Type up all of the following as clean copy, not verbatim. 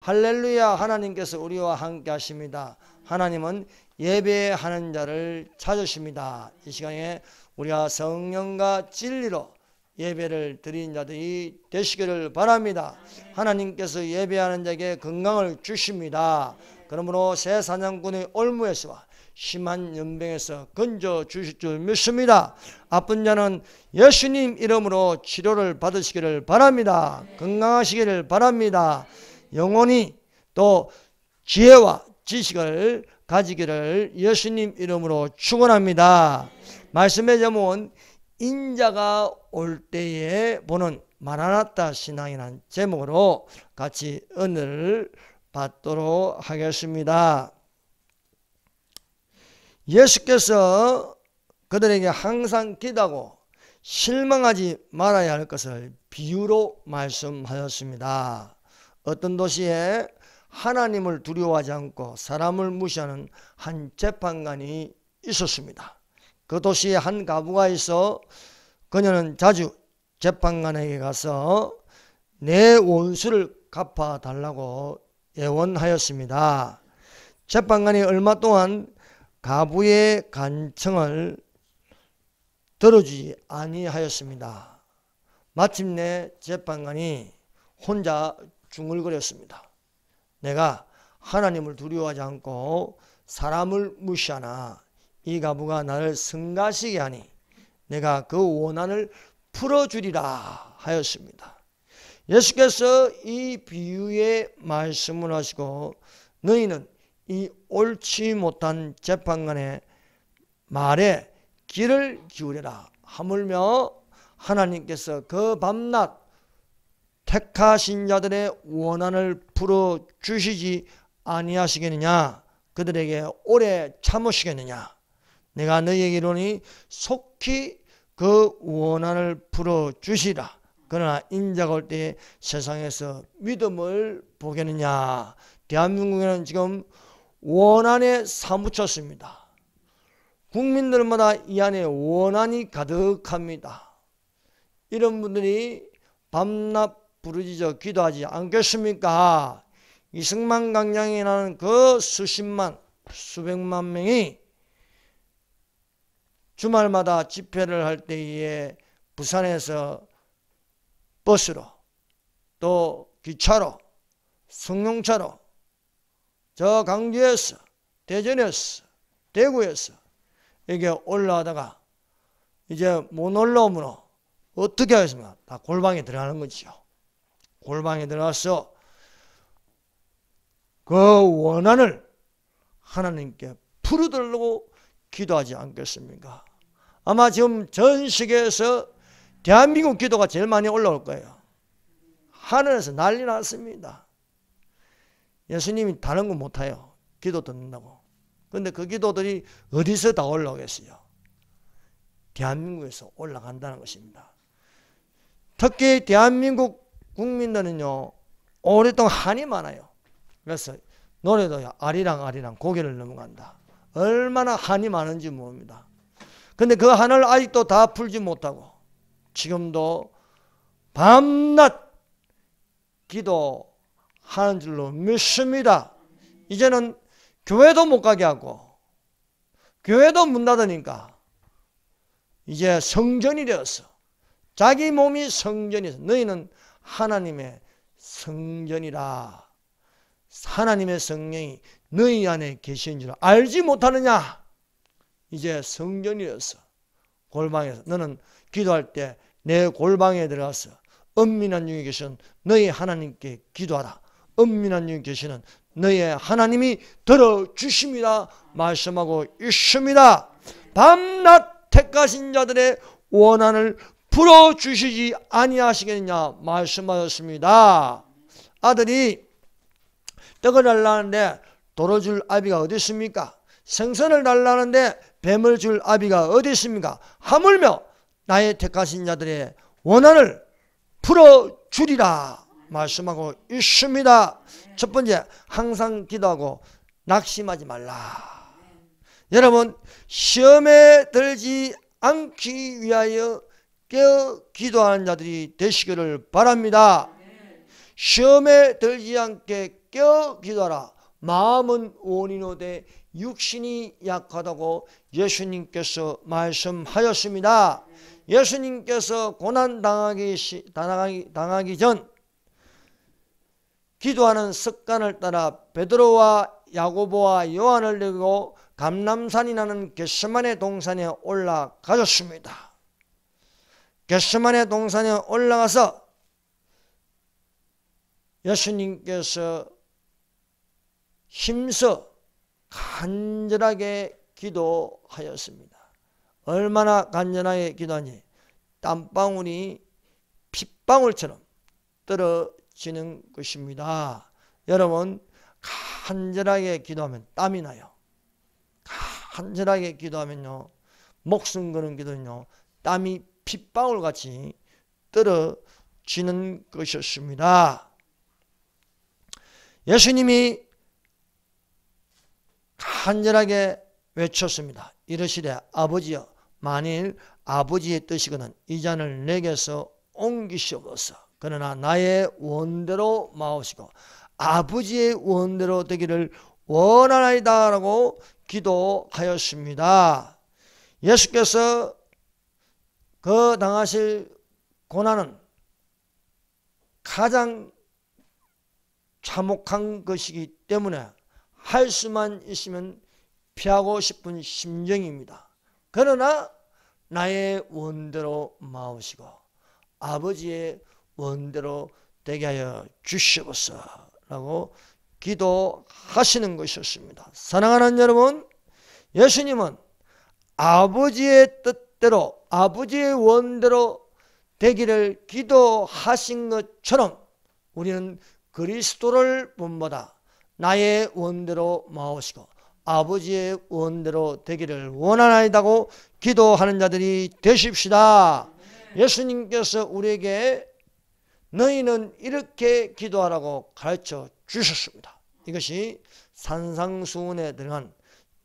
할렐루야. 하나님께서 우리와 함께 하십니다. 하나님은 예배하는 자를 찾으십니다. 이 시간에 우리가 성령과 진리로 예배를 드린 자들이 되시기를 바랍니다. 하나님께서 예배하는 자에게 건강을 주십니다. 그러므로 새 사냥꾼의 올무에서 심한 연병에서 건져 주실 줄 믿습니다. 아픈 자는 예수님 이름으로 치료를 받으시기를 바랍니다. 건강하시기를 바랍니다. 영혼이 또 지혜와 지식을 가지기를 예수님 이름으로 축원합니다. 말씀의 제목은 인자가 올 때에 보는 마라나타 신앙이라는 제목으로 같이 은혜를 받도록 하겠습니다. 예수께서 그들에게 항상 기도하고 실망하지 말아야 할 것을 비유로 말씀하셨습니다. 어떤 도시에 하나님을 두려워하지 않고 사람을 무시하는 한 재판관이 있었습니다. 그 도시에 한 과부가 있어 그녀는 자주 재판관에게 가서 내 원수를 갚아달라고 애원하였습니다. 재판관이 얼마 동안 과부의 간청을 들어주지 아니하였습니다. 마침내 재판관이 혼자 중얼거렸습니다. 내가 하나님을 두려워하지 않고 사람을 무시하나 이 과부가 나를 성가시게 하니 내가 그 원한을 풀어주리라 하였습니다. 예수께서 이 비유의 말씀을 하시고 너희는 이 옳지 못한 재판관의 말에 귀를 기울여라 하물며 하나님께서 그 밤낮 택하신 자들의 원한을 풀어주시지 아니하시겠느냐? 그들에게 오래 참으시겠느냐? 내가 너희에게 이르노니 속히 그 원한을 풀어주시라. 그러나 인자가 올 때 세상에서 믿음을 보겠느냐? 대한민국에는 지금 원한에 사무쳤습니다. 국민들마다 이 안에 원한이 가득합니다. 이런 분들이 밤낮 부르짖어 기도하지 않겠습니까? 이승만 강량이라는 그 수십만 수백만 명이 주말마다 집회를 할 때에 부산에서 버스로 또 기차로 승용차로 저 강주에서 대전에서 대구에서 이게 올라가다가 이제 못 올라오면 어떻게 하겠습니까? 다 골방에 들어가는 거죠. 골방에 들어가서 그 원한을 하나님께 풀어달라고 기도하지 않겠습니까? 아마 지금 전 세계에서 대한민국 기도가 제일 많이 올라올 거예요. 하늘에서 난리 났습니다. 예수님이 다른 거 못해요. 기도 듣는다고. 그런데 그 기도들이 어디서 다 올라오겠어요? 대한민국에서 올라간다는 것입니다. 특히 대한민국 국민들은요 오랫동안 한이 많아요. 그래서 노래도 아리랑 고개를 넘어간다. 얼마나 한이 많은지 모릅니다. 그런데 그 한을 아직도 다 풀지 못하고 지금도 밤낮 기도하는 줄로 믿습니다. 이제는 교회도 못 가게 하고 교회도 문 닫으니까 이제 성전이 되었어. 자기 몸이 성전이어서 너희는 하나님의 성전이라. 하나님의 성령이 너희 안에 계신 줄 알지 못하느냐? 이제 성전이 되었어. 골방에서 너는 기도할 때 내 골방에 들어가서 은밀한 중에 계신 너희 하나님께 기도하라. 은밀한 중에 계시는 너희의 하나님이 들어주심이라 말씀하고 있습니다. 밤낮 택하신 자들의 원한을 풀어주시지 아니하시겠느냐 말씀하셨습니다. 아들이 떡을 달라는데 돌을 줄 아비가 어디 있습니까? 생선을 달라는데 뱀을 줄 아비가 어디 있습니까? 하물며 나의 택하신 자들의 원한을 풀어주리라 말씀하고 있습니다. 첫 번째, 항상 기도하고 낙심하지 말라. 여러분, 시험에 들지 않기 위하여 깨어 기도하는 자들이 되시기를 바랍니다. 시험에 들지 않게 깨어 기도하라. 마음은 원인오되 육신이 약하다고 예수님께서 말씀하였습니다. 예수님께서 고난 당하기 전 기도하는 습관을 따라 베드로와 야고보와 요한을 데리고 감람산이라는 겟세마네 동산에 올라가셨습니다. 겟세마네 동산에 올라가서 예수님께서 힘써 간절하게 기도하였습니다. 얼마나 간절하게 기도하니 땀방울이 핏방울처럼 떨어지는 것입니다. 여러분, 간절하게 기도하면 땀이 나요. 간절하게 기도하면요, 목숨 거는 기도는요, 땀이 핏방울같이 떨어지는 것이었습니다. 예수님이 간절하게 외쳤습니다. 이르시되 아버지여, 만일 아버지의 뜻이거든 이 잔을 내게서 옮기시옵소서. 그러나 나의 원대로 마옵시고 아버지의 원대로 되기를 원하나이다 라고 기도하였습니다. 예수께서 그 당하실 고난은 가장 참혹한 것이기 때문에 할 수만 있으면 피하고 싶은 심정입니다. 그러나 나의 원대로 마옵시고 아버지의 원대로 되게 하여 주시옵소서 라고 기도하시는 것이었습니다. 사랑하는 여러분, 예수님은 아버지의 뜻대로 아버지의 원대로 되기를 기도하신 것처럼 우리는 그리스도를 본보다 나의 원대로 마옵시고 아버지의 원대로 되기를 원하나이다고 기도하는 자들이 되십시다. 예수님께서 우리에게 너희는 이렇게 기도하라고 가르쳐 주셨습니다. 이것이 산상수훈에 들어간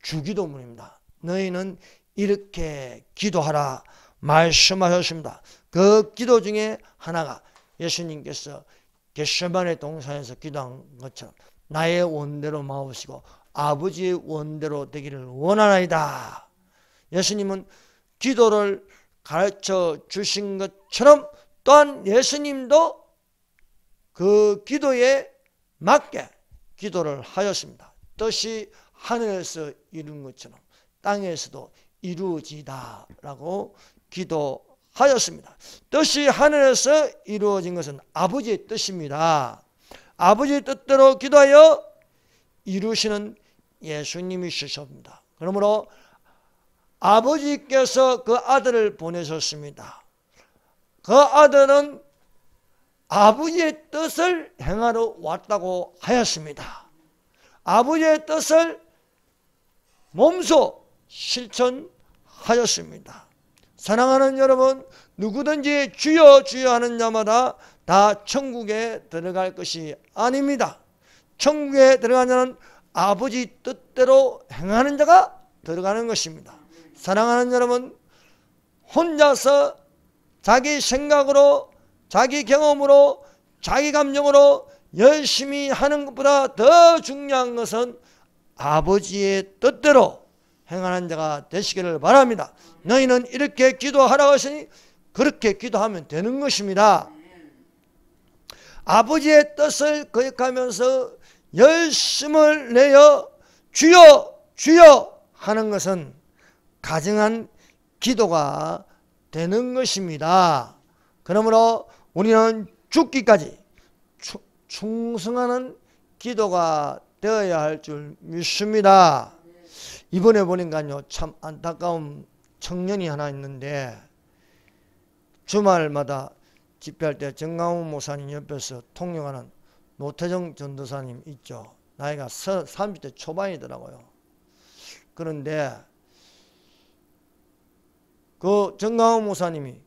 주기도문입니다. 너희는 이렇게 기도하라 말씀하셨습니다. 그 기도 중에 하나가 예수님께서 겟세마네 동산에서 기도한 것처럼 나의 원대로 마옵시고 아버지의 원대로 되기를 원하나이다. 예수님은 기도를 가르쳐 주신 것처럼 또한 예수님도 그 기도에 맞게 기도를 하였습니다. 뜻이 하늘에서 이룬 것처럼 땅에서도 이루어지다 라고 기도하였습니다. 뜻이 하늘에서 이루어진 것은 아버지의 뜻입니다. 아버지의 뜻대로 기도하여 이루시는 예수님이시십니다. 그러므로 아버지께서 그 아들을 보내셨습니다. 그 아들은 아버지의 뜻을 행하러 왔다고 하였습니다. 아버지의 뜻을 몸소 실천하였습니다. 사랑하는 여러분, 누구든지 주여 주여 하는 자마다 다 천국에 들어갈 것이 아닙니다. 천국에 들어가는 자는 아버지 뜻대로 행하는 자가 들어가는 것입니다. 사랑하는 여러분, 혼자서 자기 생각으로 자기 경험으로 자기 감정으로 열심히 하는 것보다 더 중요한 것은 아버지의 뜻대로 행하는 자가 되시기를 바랍니다. 너희는 이렇게 기도하라고 하시니 그렇게 기도하면 되는 것입니다. 아버지의 뜻을 거역하면서 열심을 내어 주여 주여 하는 것은 가증한 기도가 되는 것입니다. 그러므로 우리는 죽기까지 충성하는 기도가 되어야 할 줄 믿습니다. 이번에 보니까요, 참 안타까운 청년이 하나 있는데 주말마다 집회할 때 정강훈 목사님 옆에서 통역하는 노태정 전도사님 있죠. 나이가 30대 초반이더라고요. 그런데 그 정강훈 목사님이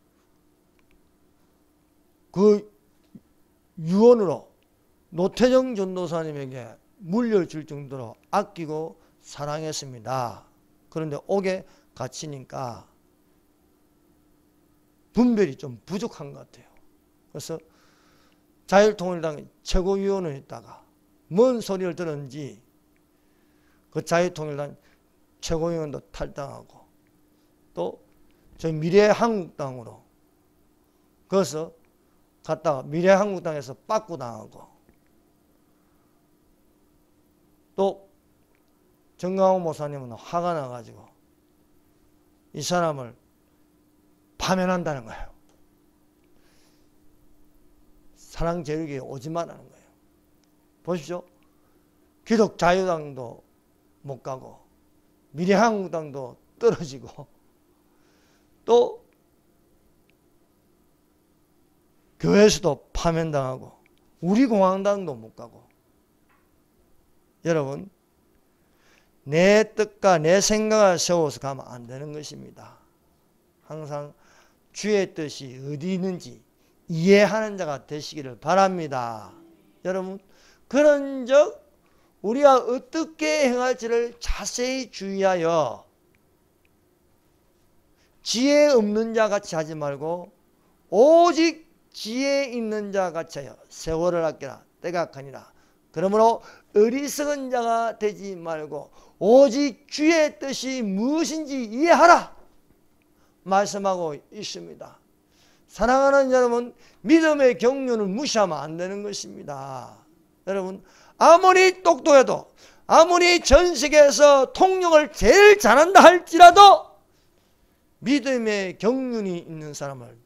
그 유언으로 노태정 전도사님에게 물려줄 정도로 아끼고 사랑했습니다. 그런데 옥에 갇히니까 분별이 좀 부족한 것 같아요. 그래서 자유통일당 최고위원을 했다가 뭔 소리를 들었는지 그 자유통일당 최고위원도 탈당하고 또 저 미래한국당으로 거기서 갔다가 미래한국당에서 빠꾸당하고 또 정강호 목사님은 화가 나가지고 이 사람을 파면한다는 거예요. 사랑제일교회에 오지 말라는 거예요. 보십시오. 기독자유당도 못 가고 미래한국당도 떨어지고 또 교회에서도 파면당하고 우리 공화당도 못 가고. 여러분, 내 뜻과 내 생각을 세워서 가면 안 되는 것입니다. 항상 주의 뜻이 어디 있는지 이해하는 자가 되시기를 바랍니다. 여러분, 그런즉 우리가 어떻게 행할지를 자세히 주의하여 지혜 없는 자 같이 하지 말고 오직 지혜 있는 자 같이 하여 세월을 아끼라. 때가 가니라. 그러므로 어리석은 자가 되지 말고 오직 주의 뜻이 무엇인지 이해하라 말씀하고 있습니다. 사랑하는 여러분, 믿음의 경륜을 무시하면 안 되는 것입니다. 여러분, 아무리 똑똑해도 아무리 전 세계에서 통역을 제일 잘한다 할지라도 믿음의 경륜이 있는 사람을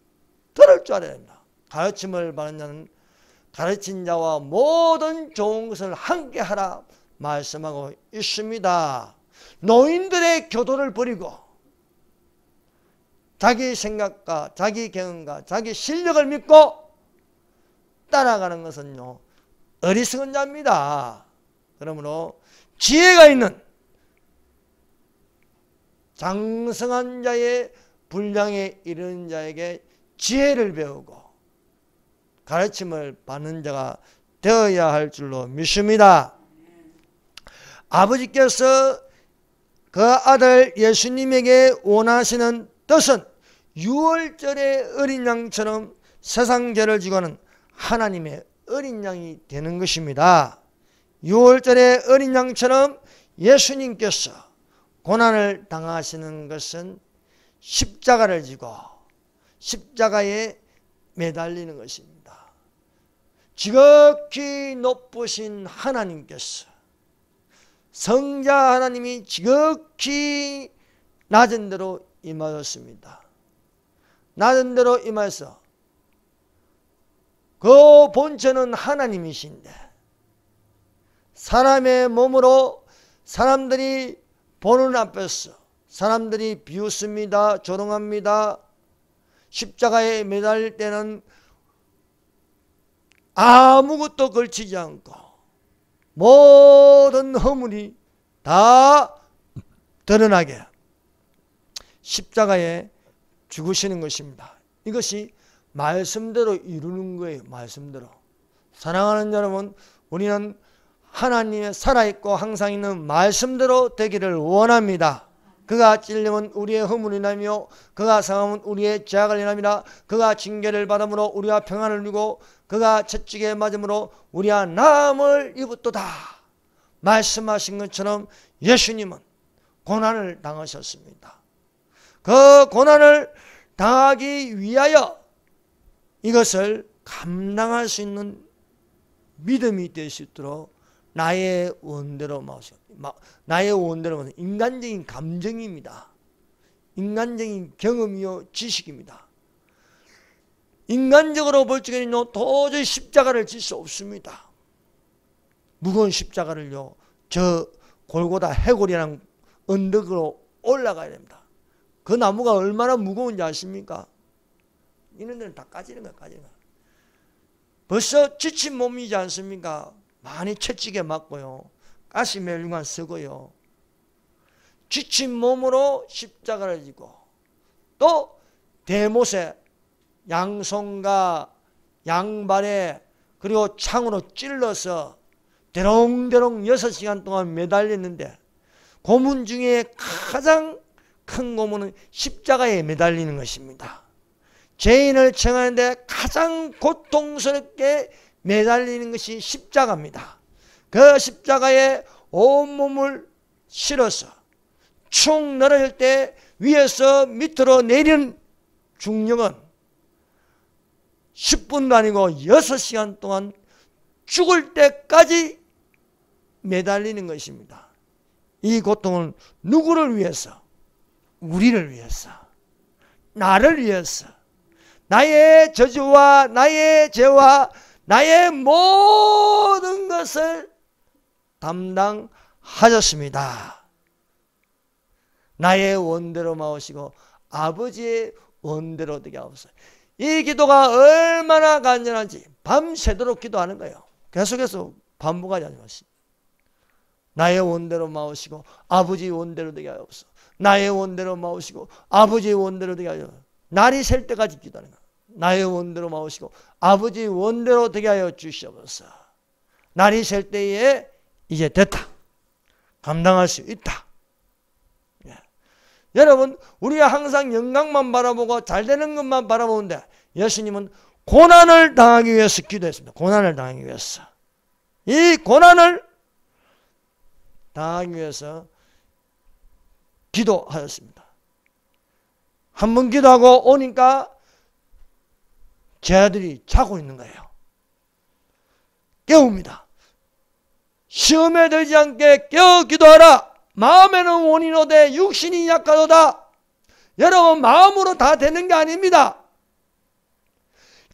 들을 줄 알아야 됩니다. 가르침을 받는 자는 가르친 자와 모든 좋은 것을 함께 하라 말씀하고 있습니다. 노인들의 교도를 버리고 자기 생각과 자기 경험과 자기 실력을 믿고 따라가는 것은요, 어리석은 자입니다. 그러므로 지혜가 있는 장성한 자의 분량에 이르는 자에게 지혜를 배우고 가르침을 받는 자가 되어야 할 줄로 믿습니다. 아버지께서 그 아들 예수님에게 원하시는 뜻은 유월절의 어린 양처럼 세상 죄를 지고 하는 하나님의 어린 양이 되는 것입니다. 유월절의 어린 양처럼 예수님께서 고난을 당하시는 것은 십자가를 지고 십자가에 매달리는 것입니다. 지극히 높으신 하나님께서 성자 하나님이 지극히 낮은 데로 임하였습니다. 낮은 데로 임하여서 그 본체는 하나님이신데 사람의 몸으로 사람들이 보는 앞에서 사람들이 비웃습니다. 조롱합니다. 십자가에 매달릴 때는 아무것도 걸치지 않고 모든 허물이 다 드러나게 십자가에 죽으시는 것입니다. 이것이 말씀대로 이루는 거예요. 말씀대로. 사랑하는 여러분, 우리는 하나님의 살아있고 항상 있는 말씀대로 되기를 원합니다. 그가 찔림은 우리의 허물을 인하며 그가 상함은 우리의 죄악을 인함이라. 그가 징계를 받음으로 우리가 평안을 누리고 그가 채찍에 맞음으로 우리가 나음을 입었도다 말씀하신 것처럼 예수님은 고난을 당하셨습니다. 그 고난을 당하기 위하여 이것을 감당할 수 있는 믿음이 될 수 있도록 나의 원대로 나의 원대로는 인간적인 감정입니다. 인간적인 경험이요 지식입니다. 인간적으로 볼 적에는요 도저히 십자가를 질 수 없습니다. 무거운 십자가를요 저 골고다 해골이라는 언덕으로 올라가야 됩니다. 그 나무가 얼마나 무거운지 아십니까? 이런 데는 다 까지는 거야, 까지는 거야. 벌써 지친 몸이지 않습니까? 많이 채찍에 맞고요. 가시멜류관 쓰고요. 지친 몸으로 십자가를 지고 또 대못에 양손과 양발에 그리고 창으로 찔러서 대롱대롱 6시간 동안 매달렸는데 고문 중에 가장 큰 고문은 십자가에 매달리는 것입니다. 죄인을 청하는데 가장 고통스럽게 매달리는 것이 십자가입니다. 그 십자가에 온몸을 실어서 축 늘어질 때 위에서 밑으로 내리는 중력은 10분도 아니고 6시간 동안 죽을 때까지 매달리는 것입니다. 이 고통은 누구를 위해서? 우리를 위해서, 나를 위해서, 나의 저주와 나의 죄와 나의 모든 것을 담당하셨습니다. 나의 원대로 마오시고 아버지의 원대로 되게 하옵소서. 이 기도가 얼마나 간절한지 밤새도록 기도하는 거예요. 계속해서 반복하지 마시고, 나의 원대로 마오시고 아버지의 원대로 되게 하옵소서. 나의 원대로 마오시고 아버지의 원대로 되게 하옵소서. 날이 셀 때까지 기도하는 거예요. 나의 원대로 마오시고 아버지의 원대로 되게 하여 주시옵소서. 날이 셀 때에 이제 됐다, 감당할 수 있다. 예. 여러분, 우리가 항상 영광만 바라보고 잘 되는 것만 바라보는데 예수님은 고난을 당하기 위해서 기도했습니다. 고난을 당하기 위해서. 이 고난을 당하기 위해서 기도하였습니다. 한 번 기도하고 오니까 제 아들이 자고 있는 거예요. 깨웁니다. 시험에 들지 않게 깨어 기도하라. 마음에는 원인 오되 육신이 약하도다. 여러분, 마음으로 다 되는 게 아닙니다.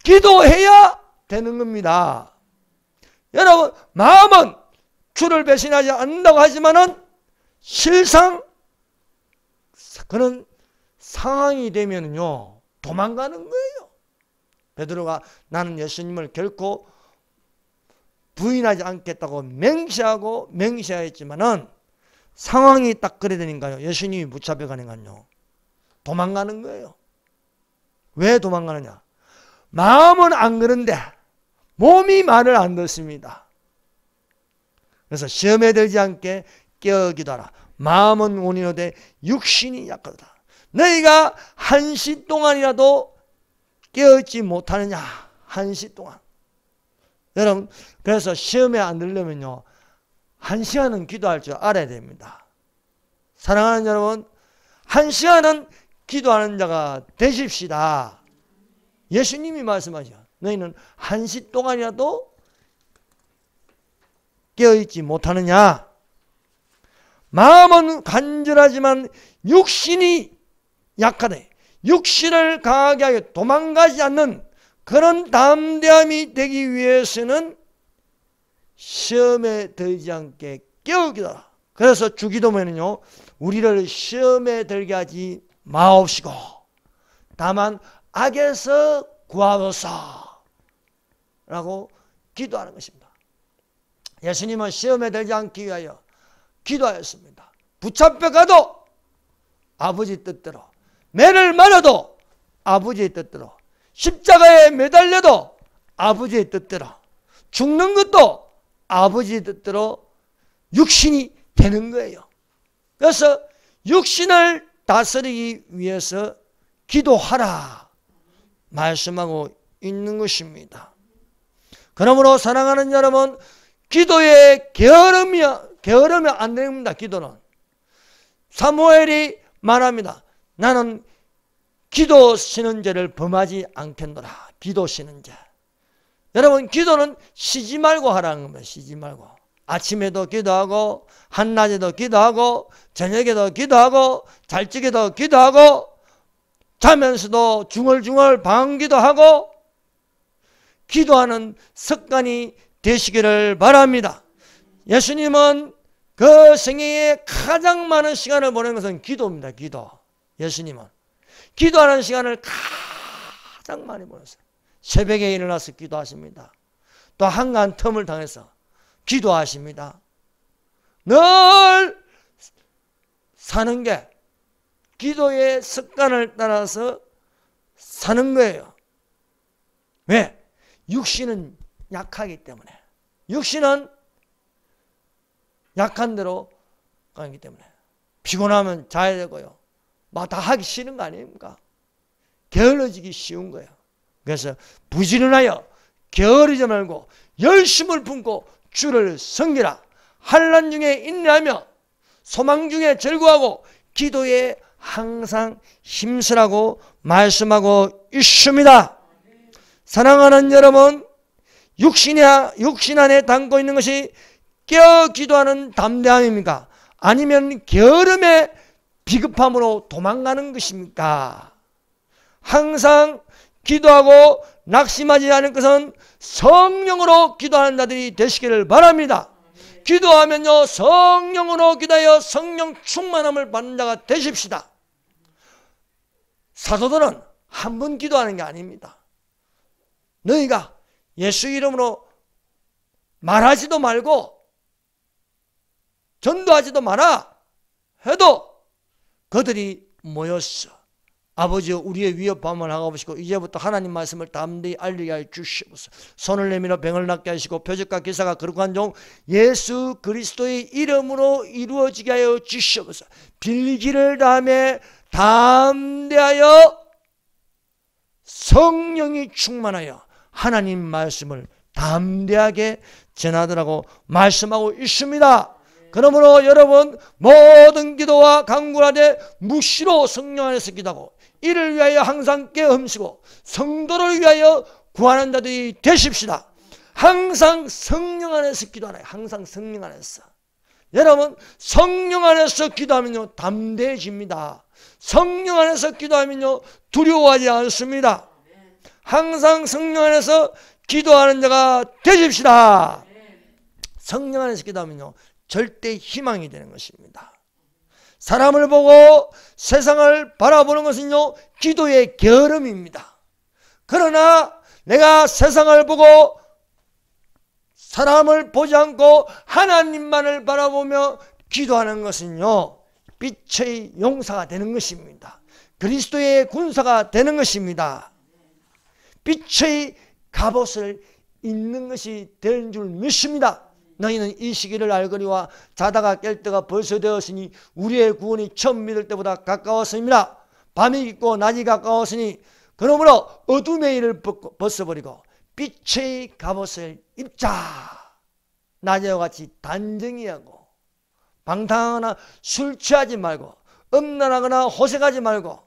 기도해야 되는 겁니다. 여러분, 마음은 주를 배신하지 않는다고 하지만은 실상 그런 상황이 되면요 도망가는 거예요. 베드로가 나는 예수님을 결코 부인하지 않겠다고 맹세하였지만은 상황이 딱 그래 되니까요, 예수님이 붙잡혀가니까요 도망가는 거예요. 왜 도망가느냐? 마음은 안 그런데 몸이 말을 안 듣습니다. 그래서 시험에 들지 않게 깨어 기도하라. 마음은 원인오되 육신이 약하다. 너희가 한시 동안이라도 깨어있지 못하느냐? 한시 동안. 여러분, 그래서 시험에 안 들려면요 1시간은 기도할 줄 알아야 됩니다. 사랑하는 여러분, 1시간은 기도하는 자가 되십시다. 예수님이 말씀하시죠. 너희는 1시 동안이라도 깨어있지 못하느냐? 마음은 간절하지만 육신이 약하다. 육신을 강하게 하여 도망가지 않는 그런 담대함이 되기 위해서는 시험에 들지 않게 깨우기다. 그래서 주기도문은요, 우리를 시험에 들게 하지 마옵시고 다만 악에서 구하소서 라고 기도하는 것입니다. 예수님은 시험에 들지 않기 위하여 기도하였습니다. 붙잡혀 가도 아버지 뜻대로, 매를 맞아도 아버지의 뜻대로, 십자가에 매달려도 아버지의 뜻대로, 죽는 것도 아버지의 뜻대로 육신이 되는 거예요. 그래서 육신을 다스리기 위해서 기도하라 말씀하고 있는 것입니다. 그러므로 사랑하는 여러분, 기도에 게으르면 안 됩니다. 기도는. 사무엘이 말합니다. 나는 기도 쉬는 죄를 범하지 않겠노라. 기도 쉬는 죄. 여러분, 기도는 쉬지 말고 하라는 겁니다. 쉬지 말고. 아침에도 기도하고, 한낮에도 기도하고, 저녁에도 기도하고, 잘 적에도 기도하고, 자면서도 중얼중얼 방언기도 하고, 기도하는 습관이 되시기를 바랍니다. 예수님은 그 생애에 가장 많은 시간을 보낸 것은 기도입니다. 기도. 예수님은 기도하는 시간을 가장 많이 보냈어요. 새벽에 일어나서 기도하십니다. 또 한간 틈을 당해서 기도하십니다. 늘 사는 게 기도의 습관을 따라서 사는 거예요. 왜? 육신은 약하기 때문에. 육신은 약한 대로 가기 때문에. 피곤하면 자야 되고요. 막 다 하기 싫은 거 아닙니까? 게을러지기 쉬운 거예요. 그래서 부지런하여 게으르지 말고 열심을 품고 주를 섬기라. 환난 중에 인내하며 소망 중에 즐거워하고 기도에 항상 힘쓰라고 말씀하고 있습니다. 사랑하는 여러분, 육신 안에 담고 있는 것이 깨어 기도하는 담대함입니까? 아니면 게으름의 비급함으로 도망가는 것입니까? 항상 기도하고 낙심하지 않을 것은 성령으로 기도하는 자들이 되시기를 바랍니다. 기도하면요, 성령으로 기도하여 성령 충만함을 받는 자가 되십시다. 사도들은 한 번 기도하는 게 아닙니다. 너희가 예수 이름으로 말하지도 말고 전도하지도 마라 해도 그들이 모였어. 아버지여, 우리의 위협함을 하옵시고 이제부터 하나님 말씀을 담대히 알리게 하여 주시옵소서. 손을 내밀어 병을 낫게 하시고 표적과 기사가 거룩한 종 예수 그리스도의 이름으로 이루어지게 하여 주시옵소서. 빌기를 다음에 담대하여 성령이 충만하여 하나님 말씀을 담대하게 전하더라고 말씀하고 있습니다. 그러므로 여러분, 모든 기도와 간구하되 묵시로 성령 안에서 기도하고 이를 위하여 항상 깨엄시고 성도를 위하여 구하는 자들이 되십시다. 항상 성령 안에서 기도하라. 항상 성령 안에서. 여러분, 성령 안에서 기도하면요, 담대해집니다. 성령 안에서 기도하면요, 두려워하지 않습니다. 항상 성령 안에서 기도하는 자가 되십시다. 성령 안에서 기도하면요, 절대 희망이 되는 것입니다. 사람을 보고 세상을 바라보는 것은요, 기도의 게으름입니다. 그러나 내가 세상을 보고 사람을 보지 않고 하나님만을 바라보며 기도하는 것은요, 빛의 용사가 되는 것입니다. 그리스도의 군사가 되는 것입니다. 빛의 갑옷을 입는 것이 되는 줄 믿습니다. 너희는 이 시기를 알거니와 자다가 깰 때가 벌써 되었으니 우리의 구원이 처음 믿을 때보다 가까웠습니다. 밤이 깊고 낮이 가까웠으니 그러므로 어둠의 일을 벗어버리고 빛의 갑옷을 입자. 낮에와 같이 단정히 하고 방탕하거나 술 취하지 말고 음란하거나 호색하지 말고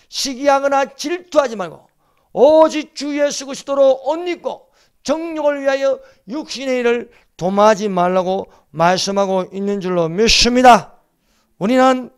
시기하거나 질투하지 말고 오직 주 예수 그리스도로 옷 입고 정욕을 위하여 육신의 일을 도마지 말라고 말씀하고 있는 줄로 믿습니다. 우리는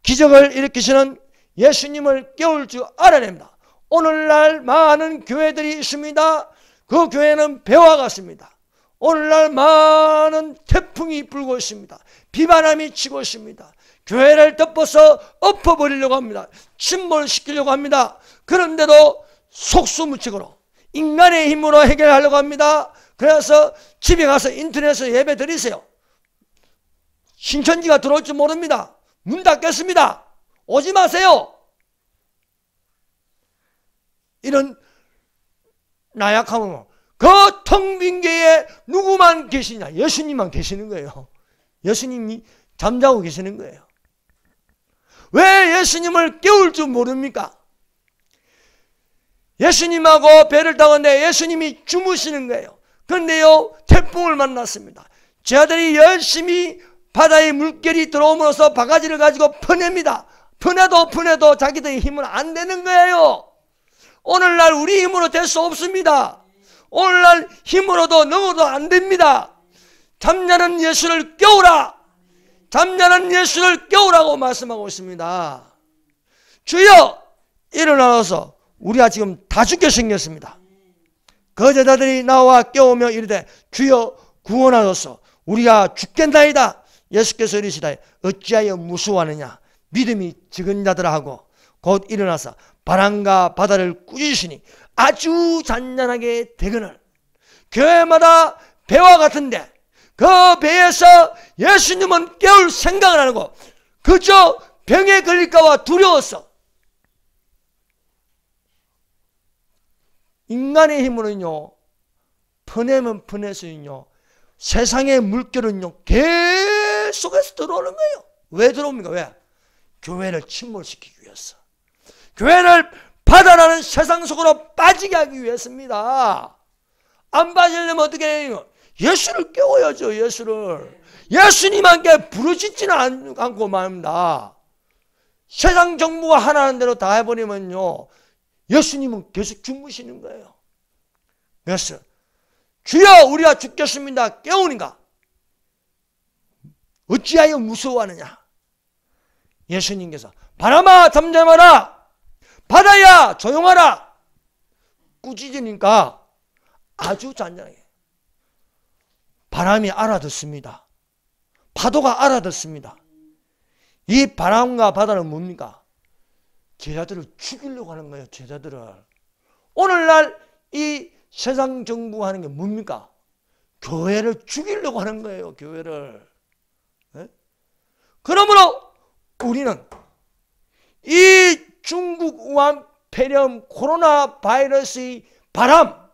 기적을 일으키시는 예수님을 깨울 줄 알아야 됩니다. 오늘날 많은 교회들이 있습니다. 그 교회는 배와 같습니다. 오늘날 많은 태풍이 불고 있습니다. 비바람이 치고 있습니다. 교회를 덮어서 엎어버리려고 합니다. 침몰시키려고 합니다. 그런데도 속수무책으로 인간의 힘으로 해결하려고 합니다. 그래서 집에 가서 인터넷에서 예배 드리세요. 신천지가 들어올지 모릅니다. 문 닫겠습니다. 오지 마세요. 이런 나약함은 그 텅 빈 교회에 누구만 계시냐? 예수님만 계시는 거예요. 예수님이 잠자고 계시는 거예요. 왜 예수님을 깨울 줄 모릅니까? 예수님하고 배를 타는데 예수님이 주무시는 거예요. 그런데요, 태풍을 만났습니다. 제 아들이 열심히 바다에 물결이 들어오면서 바가지를 가지고 퍼냅니다. 퍼내도 자기들의 힘은 안 되는 거예요. 오늘날 우리 힘으로 될 수 없습니다. 오늘날 힘으로도 넘어도 안 됩니다. 잠자는 예수를 깨우라. 잠자는 예수를 깨우라고 말씀하고 있습니다. 주여, 일어나서 우리가 지금 다 죽게 생겼습니다. 거제자들이 나와 깨우며 이르되 주여 구원하소서. 우리가 죽겠나이다. 예수께서 이르시되 어찌하여 무수하느냐. 믿음이 적은 자들아 하고 곧 일어나서 바람과 바다를 꾸짖으시니 아주 잔잔하게 되거늘. 교회마다 배와 같은데 그 배에서 예수님은 깨울 생각을 안 하고 그저 병에 걸릴까봐 두려웠어. 인간의 힘으로는요, 퍼내면 퍼내서요, 세상의 물결은요, 계속해서 들어오는 거예요. 왜 들어옵니까? 왜? 교회를 침몰시키기 위해서. 교회를 바다라는 세상 속으로 빠지게 하기 위해서입니다. 안 빠지려면 어떻게 해요? 예수를 깨워야죠. 예수님 함께 부르짖지는 않고 말입니다. 세상 정부가 하라는 대로 다 해버리면요, 예수님은 계속 주무시는 거예요. 그래서 주여 우리가 죽겠습니다 깨우니까 어찌하여 무서워하느냐. 예수님께서 바람아 잠잠하라, 바다야 조용하라 꾸짖으니까 아주 잔잔하게 바람이 알아듣습니다. 파도가 알아듣습니다. 이 바람과 바다는 뭡니까? 제자들을 죽이려고 하는 거예요. 제자들을. 오늘날 이 세상 정부하는 게 뭡니까? 교회를 죽이려고 하는 거예요. 교회를. 네? 그러므로 우리는 이 중국 우한 폐렴 코로나 바이러스의 바람,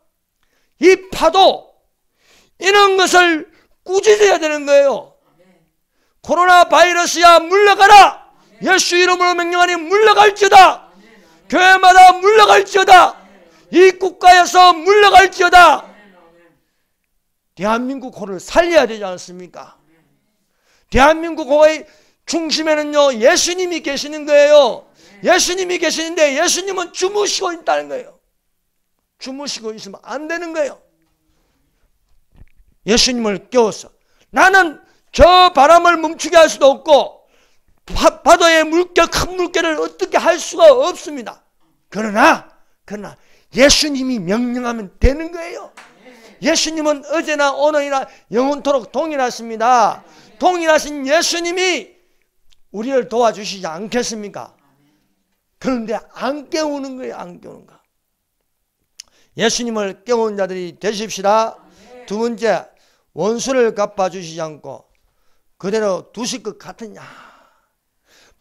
이 파도, 이런 것을 꾸짖어야 되는 거예요. 코로나 바이러스야 물러가라. 예수 이름으로 명령하니 물러갈지어다. 교회마다 물러갈지어다. 이 국가에서 물러갈지어다. 대한민국 호를 살려야 되지 않습니까? 대한민국 호의 중심에는요 예수님이 계시는 거예요. 예수님이 계시는데 예수님은 주무시고 있다는 거예요. 주무시고 있으면 안 되는 거예요. 예수님을 깨워서 나는 저 바람을 멈추게 할 수도 없고 파도의 물결, 큰 물결을 어떻게 할 수가 없습니다. 그러나 예수님이 명령하면 되는 거예요. 예수님은 어제나 오늘이나 영원토록 동일하십니다. 동일하신 예수님이 우리를 도와주시지 않겠습니까? 그런데 안 깨우는 거예요. 안 깨우는 거. 예수님을 깨우는 자들이 되십시다. 두 번째, 원수를 갚아주시지 않고 그대로 두실 것 같으냐.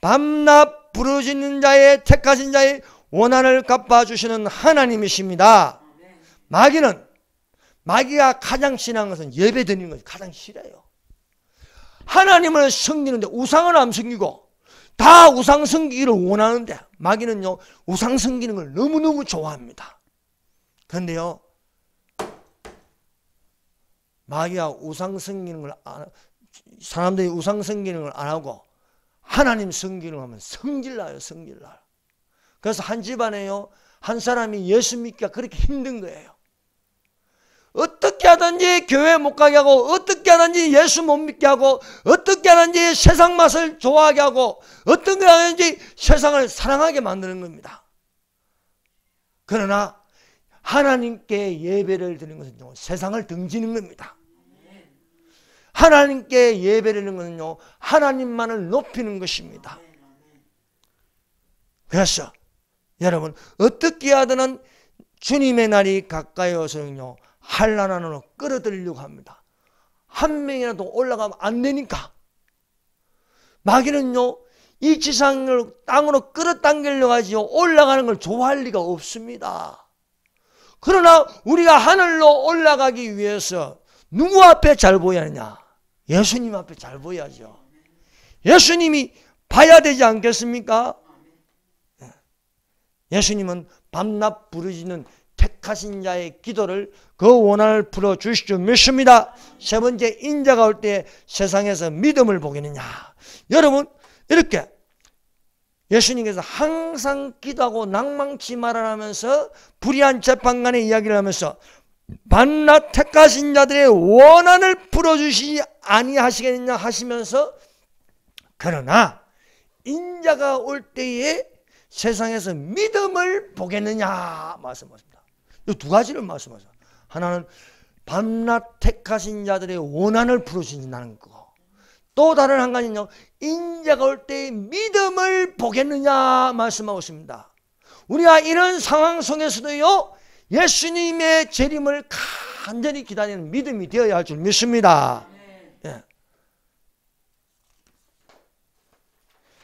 밤낮 부르짖는 자의 택하신 자의 원한을 갚아주시는 하나님이십니다. 마귀가 가장 싫어하는 것은 예배 드리는 것이 가장 싫어요. 하나님을 섬기는데 우상을 안 섬기고 다 우상 섬기기를 원하는데 마귀는요 우상 섬기는 걸 너무너무 좋아합니다. 그런데요 마귀가 우상 섬기는 걸 사람들이 우상 섬기는 걸 안 하고 하나님 섬기는 걸 하면 성질나요. 성질나요. 그래서 한 집안에요 한 사람이 예수 믿기가 그렇게 힘든 거예요. 어떻게 하든지 교회 못 가게 하고 어떻게 하든지 예수 못 믿게 하고 어떻게 하든지 세상 맛을 좋아하게 하고 어떻게 하든지 세상을 사랑하게 만드는 겁니다. 그러나 하나님께 예배를 드리는 것은 세상을 등지는 겁니다. 하나님께 예배를 드리는 것은요 하나님만을 높이는 것입니다. 그래서 여러분 어떻게 하든 주님의 날이 가까이 오서는요 한란 안으로 끌어들이려고 합니다. 한 명이라도 올라가면 안 되니까. 마귀는요 이 지상을 땅으로 끌어당기려고 하지요 올라가는 걸 좋아할 리가 없습니다. 그러나 우리가 하늘로 올라가기 위해서 누구 앞에 잘 보여야 하느냐? 예수님 앞에 잘 보여야죠. 예수님이 봐야 되지 않겠습니까? 예수님은 밤낮 부르짖는 택하신 자의 기도를 그 원한을 풀어주실 줄 믿습니다. 세 번째, 인자가 올 때 세상에서 믿음을 보겠느냐. 여러분 이렇게 예수님께서 항상 기도하고 낭망치 말하면서 불의한 재판관의 이야기를 하면서 밤낮 택하신 자들의 원한을 풀어주시지 아니하시겠느냐 하시면서 그러나 인자가 올 때에 세상에서 믿음을 보겠느냐 말씀하십니다. 이 두 가지를 말씀하세요. 하나는 밤낮 택하신 자들의 원한을 풀어주신다는 거. 또 다른 한 가지는요. 인자가 올 때의 믿음을 보겠느냐 말씀하고 있습니다. 우리가 이런 상황 속에서도요. 예수님의 재림을 간절히 기다리는 믿음이 되어야 할 줄 믿습니다. 예.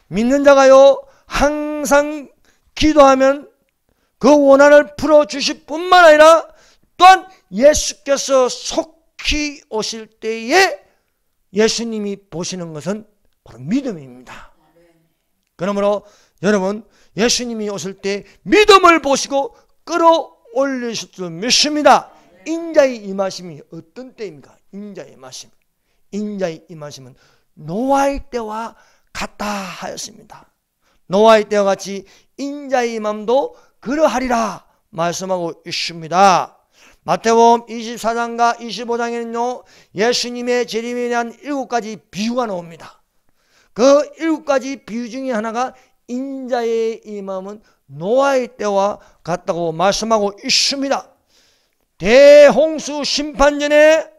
믿는 자가요. 항상 기도하면 그 원한을 풀어주실 뿐만 아니라 또한 예수께서 속히 오실 때에 예수님이 보시는 것은 바로 믿음입니다. 그러므로 여러분 예수님이 오실 때 믿음을 보시고 끌어올리실 줄 믿습니다. 인자의 임하심이 어떤 때입니까? 인자의 임하심. 인자의 임하심은 노아의 때와 같다 하였습니다. 노아의 때와 같이 인자의 임함도 그러하리라 말씀하고 있습니다. 마태복음 24장과 25장에는요 예수님의 재림에 대한 7가지 비유가 나옵니다. 그 7가지 비유 중에 하나가 인자의 임함은 노아의 때와 같다고 말씀하고 있습니다. 대홍수 심판 전에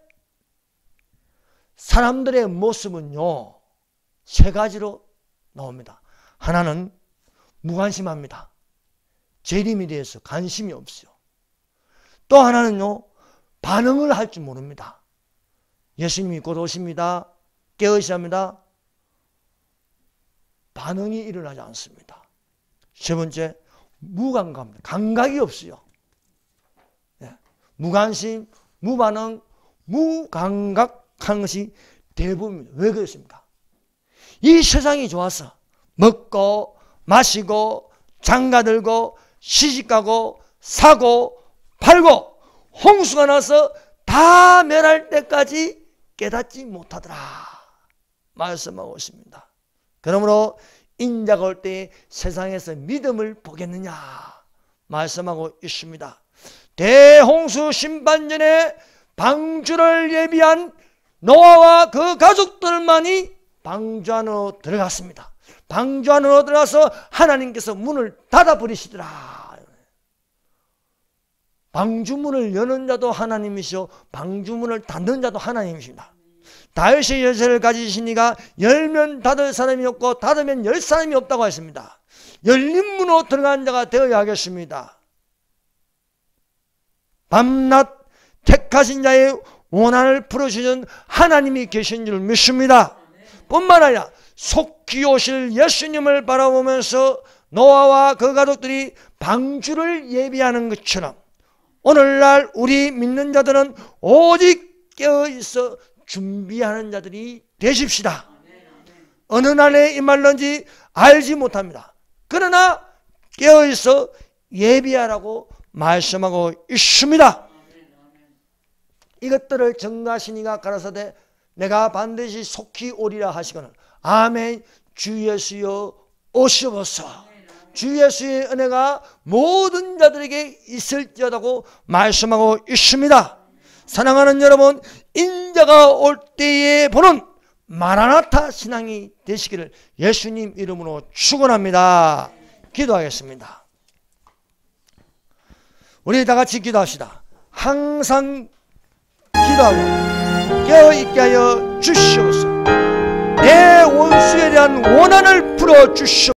사람들의 모습은요 3가지로 나옵니다. 하나는 무관심합니다. 재림에 대해서 관심이 없어요. 또 하나는요 반응을 할 줄 모릅니다. 예수님이 곧 오십니다. 깨어있어야 합니다. 반응이 일어나지 않습니다. 3번째, 무감각합니다. 감각이 없어요. 무관심, 무반응, 무감각한 것이 대부분입니다. 왜 그렇습니까? 이 세상이 좋아서 먹고 마시고 장가들고 시집가고 사고 팔고 홍수가 나서 다 멸할 때까지 깨닫지 못하더라 말씀하고 있습니다. 그러므로 인자가 올 때 세상에서 믿음을 보겠느냐 말씀하고 있습니다. 대홍수 심판 전에 방주를 예비한 노아와 그 가족들만이 방주 안으로 들어갔습니다. 방주 안으로 들어가서 하나님께서 문을 닫아버리시더라. 방주문을 여는 자도 하나님이시오 방주문을 닫는 자도 하나님이십니다. 다윗의 열쇠를 가지신 이가 열면 닫을 사람이 없고 닫으면 열 사람이 없다고 했습니다. 열린 문으로 들어간 자가 되어야 하겠습니다. 밤낮 택하신 자의 원한을 풀어주는 하나님이 계신 줄 믿습니다. 뿐만 아니라 속히 오실 예수님을 바라보면서 노아와 그 가족들이 방주를 예비하는 것처럼 오늘날 우리 믿는 자들은 오직 깨어있어 준비하는 자들이 되십시다. 어느 날에 임할런지 알지 못합니다. 그러나 깨어있어 예비하라고 말씀하고 있습니다. 이것들을 전가하시니가 가라사대 내가 반드시 속히 오리라 하시거늘 아멘. 주 예수여 오시옵소서. 주 예수의 은혜가 모든 자들에게 있을지어다고 말씀하고 있습니다. 사랑하는 여러분, 인자가 올 때에 보는 마라나타 신앙이 되시기를 예수님 이름으로 축원합니다. 기도하겠습니다. 우리 다 같이 기도합시다. 항상 기도하고 깨어있게 하여 주시옵소서. 내 원수에 대한 원한을 풀어 주시옵소서.